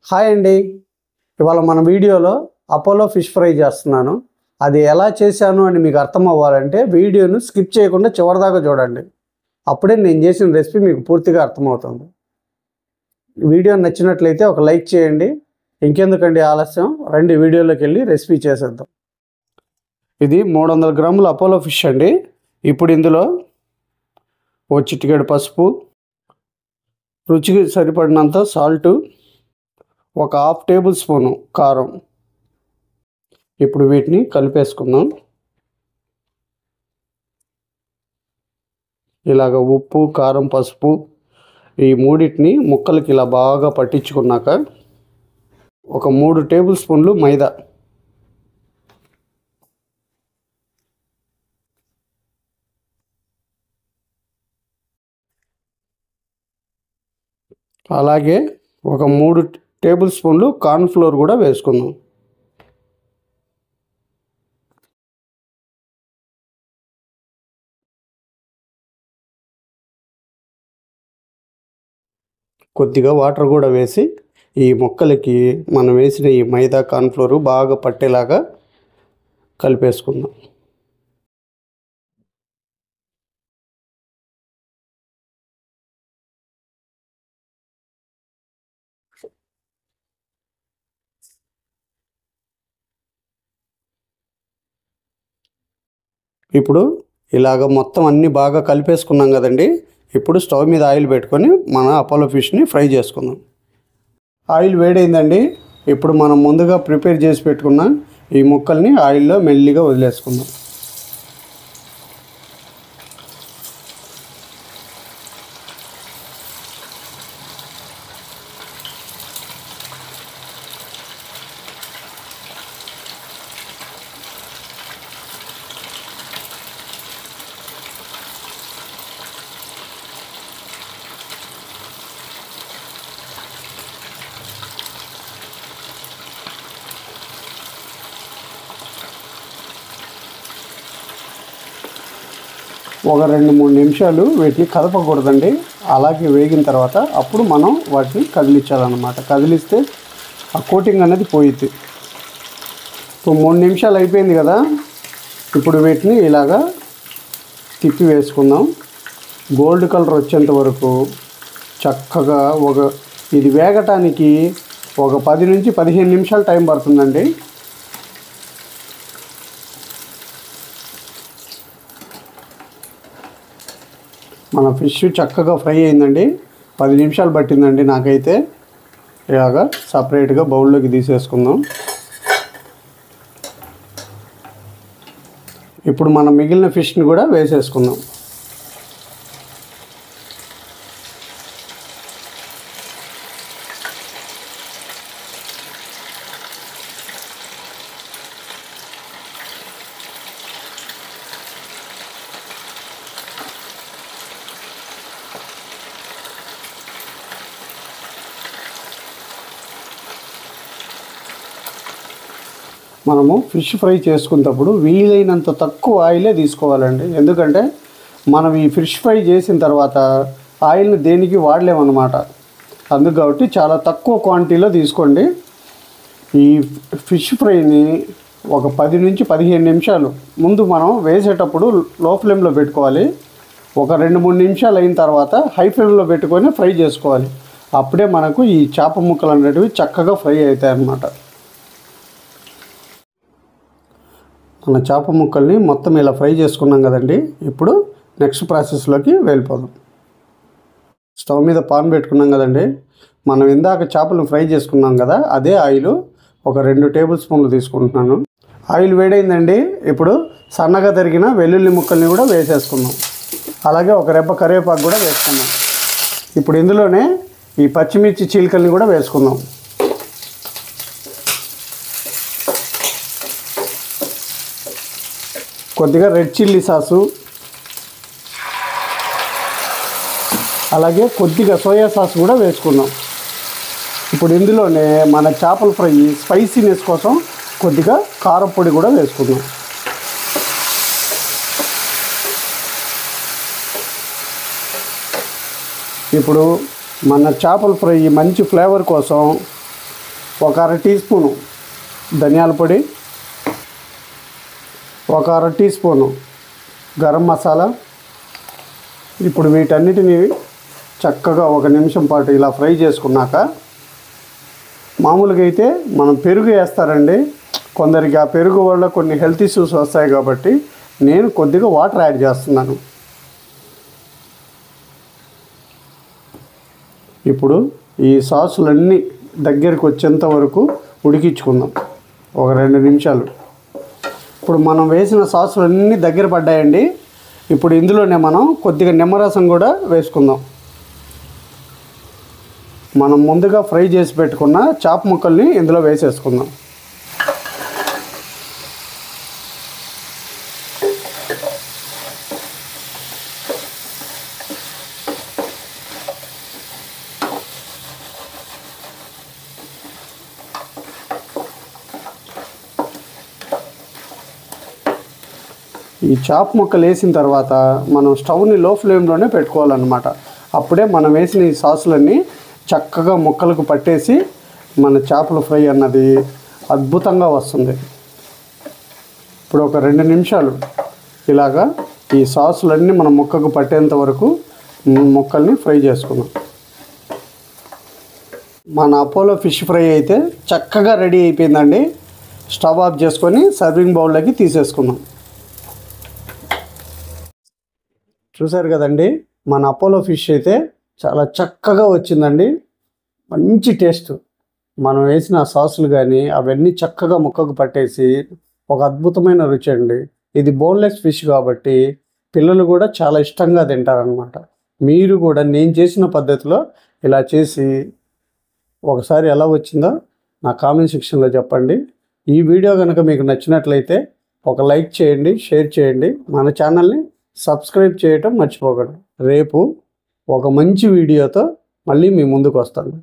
Hi అండి. ఇవాళ మన వీడియోలో అపోలో ఫిష్ ఫ్రై చేస్తున్నాను. అది ఎలా చేశాను అని మీకు అర్థం అవ్వాలంటే వీడియోను స్కిప్ చేయకుండా చివరిదాకా చూడండి. అప్పుడే నేను చేసిన రెసిపీ మీకు పూర్తిగా అర్థమవుతుంది. వీడియో నచ్చినట్లయితే ఒక లైక్ చేయండి. ఇంకెందుకండి ఆలస్యం, రండి వీడియోలోకి వెళ్ళి రెసిపీ చేసేద్దాం. ఇది 300 గ్రాముల అపోలో ఫిష్ అండి. ఇప్పుడు ఇందులో ఓ చిటికెడు పసుపు, రుచికి సరిపడినంత సాల్టు, ఒక హాఫ్ టేబుల్ స్పూను కారం. ఇప్పుడు వీటిని కలిపేసుకుందాం. ఇలాగ ఉప్పు, కారం, పసుపు ఈ మూడింటిని ముక్కలకి ఇలా బాగా పట్టించుకున్నాక ఒక 3 టేబుల్ స్పూన్లు మైదా, అలాగే ఒక 3 టేబుల్ స్పూన్లు కార్న్ఫ్లోర్ కూడా వేసుకుందాం. కొద్దిగా వాటర్ కూడా వేసి ఈ ముక్కలకి మనం వేసిన ఈ మైదా, కార్న్ఫ్లోర్ బాగా పట్టేలాగా కలిపేసుకుందాం. ఇప్పుడు ఇలాగ మొత్తం అన్నీ బాగా కలిపేసుకున్నాం కదండి. ఇప్పుడు స్టవ్ మీద ఆయిల్ పెట్టుకొని మన అపోలో ఫిష్ని ఫ్రై చేసుకుందాం. ఆయిల్ వేడైందండి. ఇప్పుడు మనం ముందుగా ప్రిపేర్ చేసి పెట్టుకున్న ఈ ముక్కల్ని ఆయిల్లో మెల్లిగా వదిలేసుకుందాం. ఒక 2-3 నిమిషాలు వీటిని కదపకూడదండి. అలాగే వేగిన తర్వాత అప్పుడు మనం వాటిని కదిలించాలన్నమాట. కదిలిస్తే ఆ కోటింగ్ అనేది పోయిద్ది. ఇప్పుడు 3 నిమిషాలు అయిపోయింది కదా. ఇప్పుడు వీటిని ఇలాగా తిప్పి వేసుకుందాం. గోల్డ్ కలర్ వచ్చేంత వరకు చక్కగా ఇది వేగటానికి ఒక 10 నుంచి 15 నిమిషాలు టైం పడుతుందండి. మన ఫిష్ చక్కగా ఫ్రై అయిందండి. 10 నిమిషాలు పట్టిందండి నాకైతే. ఇలాగా సపరేట్గా బౌల్లోకి తీసేసుకుందాం. ఇప్పుడు మనం మిగిలిన ఫిష్ని కూడా వేసేసుకుందాం. మనము ఫిష్ ఫ్రై చేసుకునేటప్పుడు వీలైనంత తక్కువ ఆయిలే తీసుకోవాలండి. ఎందుకంటే మనం ఈ ఫిష్ ఫ్రై చేసిన తర్వాత ఆయిల్ని దేనికి వాడలేమన్నమాట. అందుకు కాబట్టి చాలా తక్కువ క్వాంటిటీలో తీసుకోండి. ఈ ఫిష్ ఫ్రైని ఒక 10 నుంచి 15 నిమిషాలు ముందు మనం వేసేటప్పుడు లో ఫ్లేమ్లో పెట్టుకోవాలి. ఒక 2-3 నిమిషాలు అయిన తర్వాత హై ఫ్లేమ్లో పెట్టుకొని ఫ్రై చేసుకోవాలి. అప్పుడే మనకు ఈ చేప ముక్కలు అనేటివి చక్కగా ఫ్రై అవుతాయి అన్నమాట. మన చేప ముక్కల్ని మొత్తం ఇలా ఫ్రై చేసుకున్నాం కదండి. ఇప్పుడు నెక్స్ట్ ప్రాసెస్లోకి వెళ్ళిపోదాం. స్టవ్ మీద పాన్ పెట్టుకున్నాం కదండి. మనం ఇందాక చేపలను ఫ్రై చేసుకున్నాం కదా, అదే ఆయిల్ ఒక 2 టేబుల్ స్పూన్లు తీసుకుంటున్నాను. ఆయిల్ వేడైందండి. ఇప్పుడు సన్నగా తరిగిన వెల్లుల్లి ముక్కల్ని కూడా వేసేసుకుందాం. అలాగే ఒక రెబ్బ కరివేపాకు కూడా వేసుకుందాం. ఇప్పుడు ఇందులోనే ఈ పచ్చిమిర్చి చీలికల్ని కూడా వేసుకుందాం. కొద్దిగా రెడ్ చిల్లీ సాసు, అలాగే కొద్దిగా సోయా సాస్ కూడా వేసుకుందాం. ఇప్పుడు ఇందులోనే మన చేపల ఫ్రై స్పైసీనెస్ కోసం కొద్దిగా కారం పొడి కూడా వేసుకుందాం. ఇప్పుడు మన చేపల ఫ్రై మంచి ఫ్లేవర్ కోసం ఒక అర టీ స్పూను ధనియాల పొడి, ఒక అర టీ స్పూను గరం మసాలా. ఇప్పుడు వీటన్నిటిని చక్కగా 1 నిమిషం పాటు ఇలా ఫ్రై చేసుకున్నాక, మామూలుగా అయితే మనం పెరుగు వేస్తారండి, కొందరికి ఆ పెరుగు వల్ల కొన్ని హెల్త్ ఇష్యూస్ వస్తాయి కాబట్టి నేను కొద్దిగా వాటర్ యాడ్ చేస్తున్నాను. ఇప్పుడు ఈ సాసులన్నీ దగ్గరికి వచ్చేంత వరకు ఉడికించుకుందాం ఒక 2 నిమిషాలు. ఇప్పుడు మనం వేసిన సాసులన్నీ దగ్గర పడ్డాయండి. ఇప్పుడు ఇందులోనే మనం కొద్దిగా నిమ్మరసం కూడా వేసుకుందాం. మనం ముందుగా ఫ్రై చేసి పెట్టుకున్న చాప ముక్కల్ని ఇందులో వేసేసుకుందాం. ఈ చాప్ ముక్కలు వేసిన తర్వాత మనం స్టవ్ని లో ఫ్లేమ్లోనే పెట్టుకోవాలన్నమాట. అప్పుడే మనం వేసిన ఈ సాసులన్నీ చక్కగా ముక్కలకు పట్టేసి మన చేపల ఫ్రై అన్నది అద్భుతంగా వస్తుంది. ఇప్పుడు ఒక 2 నిమిషాలు ఇలాగా ఈ సాసులన్నీ మన ముక్కకు పట్టేంత వరకు ముక్కల్ని ఫ్రై చేసుకుందాం. మన అపోలో ఫిష్ ఫ్రై అయితే చక్కగా రెడీ అయిపోయిందండి. స్టవ్ ఆఫ్ చేసుకొని సర్వింగ్ బౌల్లోకి తీసేసుకుందాం. చూసారు కదండి, మన అపోలో ఫిష్ అయితే చాలా చక్కగా వచ్చిందండి. మంచి టేస్ట్. మనం వేసిన సాసులు కానీ అవన్నీ చక్కగా ముక్కకు పట్టేసి ఒక అద్భుతమైన రుచి అండి. ఇది బోన్లెస్ ఫిష్ కాబట్టి పిల్లలు కూడా చాలా ఇష్టంగా తింటారనమాట. మీరు కూడా నేను చేసిన పద్ధతిలో ఇలా చేసి ఒకసారి ఎలా వచ్చిందో నా కామెంట్ సెక్షన్లో చెప్పండి. ఈ వీడియో కనుక మీకు నచ్చినట్లయితే ఒక లైక్ చేయండి, షేర్ చేయండి, మన ఛానల్ని సబ్స్క్రైబ్ చేయటం మర్చిపోకండి. రేపు ఒక మంచి వీడియోతో మళ్ళీ మీ ముందుకు వస్తాను.